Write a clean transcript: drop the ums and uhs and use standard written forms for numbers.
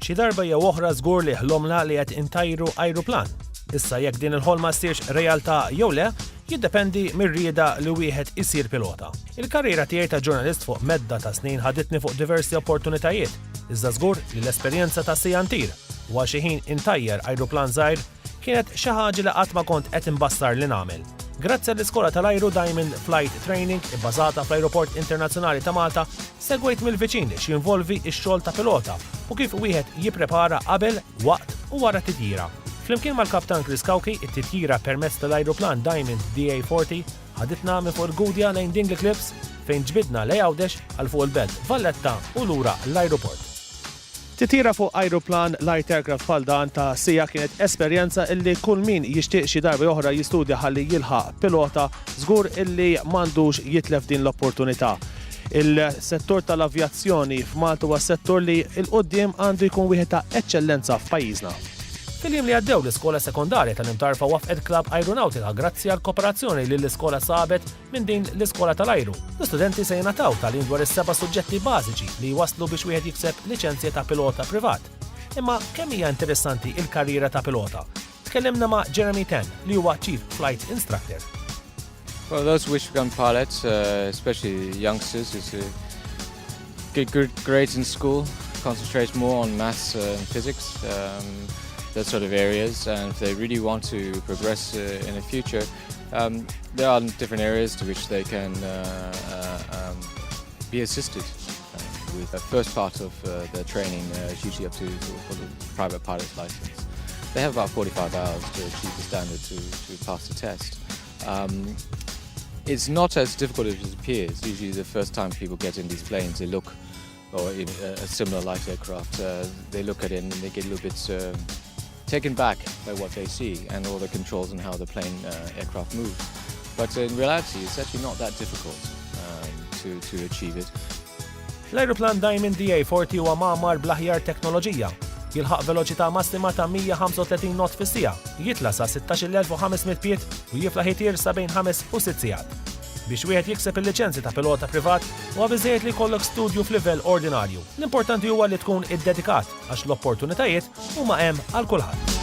Xi darba jew oħra żgur li ħlomna li qed intajru ajruplan. Issa jekk din il-ħolma ssirx realtà jew le, jiddependi mir-rieda li wieħed isir pilota. Il-karriera tiegħi ta' ġurnalist fuq medda ta' snin ħaditni fuq diversi opportunitajiet, iżda żgur li l-esperjenza ta' sejjantir u xi ħin intajjer ajruplan żgħir kienet xi ħaġa li qatt ma kont qed imbassar li nagħmel. Grazzi għall-Iskola tal-Ajru Diamond Flight Training ibbażata fl-Ajruport Internazzjonali ta' Malta, segwejt mill-viċin li x'jinvolvi x-xogħol ta' pilota u kif wieħed jipprepara qabel, waqt u wara titjira. Flimkien mal-Kaptan Chris Kawki, it-titjira permezz tal-ajruplan Diamond DA40 ħaditna minn fuq il-Gudja lejn Dingley Cliffs fejn ġbidna lejgħawdex għal fuq il-belt Valletta u lura l-ajruport. Titjira fuq ajruplan light aircraft bħal dan ta' sija kienet esperjenza illi kull min jixtieq xi darba oħra jistudja ħalli jilħaq pilota żgur illi m'għandux jitlef din l-opportunità. Il-settur tal-avjazzjoni f'Malta huwa settur li l-qudiem għandu jkun wieħed ta' eċċellenza f'pajjiżna. Fil-jiem li għaddew l-iskola sekondarja tal-imtarfa wafqet Club Aeronautica grazzi għal kooperazzjoni li l-iskola sabet minn din l-iskola tal-ajru. L-istudenti se jingħataw tagħlim dwar is-seba' suġġetti bażiċi li waslu biex wieħed jikseb liċenzja ta' pilota privat. Imma kemm hija interessanti l-karriera ta' pilota? Tkellimna ma' Jeremy Ten li huwa Chief Flight Instructor. Well, those who wish to become pilots, especially youngsters, is get good grades in school, concentrate more on maths and physics. That sort of areas, and if they really want to progress in the future, there are different areas to which they can be assisted with the first part of their training, usually up to for the private pilot's license. They have about 45 hours to achieve the standard to pass the test. It's not as difficult as it appears. Usually the first time people get in these planes, they look, or in a similar light aircraft, they look at it and they get a little bit taken back by what they see and all the controls and how the plane aircraft moves. But in reality, it's actually not that difficult to achieve it. L-ajruplan Diamond DA40 huwa magħmar bl-aħjar teknoloġija. Jilħaq veloċità massima ta' 135 knot fis-siegħa, jitla sa 16,500 pied u jiflaħ itier sa bejn 5 u 6 sigħat. Biex wieħed jikseb il-liċenzja ta' pilota privat huwa biżżejjed li jkollok studju f'livell ordinarju. L-importanti huwa li tkun iddedikat għax l-opportunitajiet huma hemm għal kulħadd.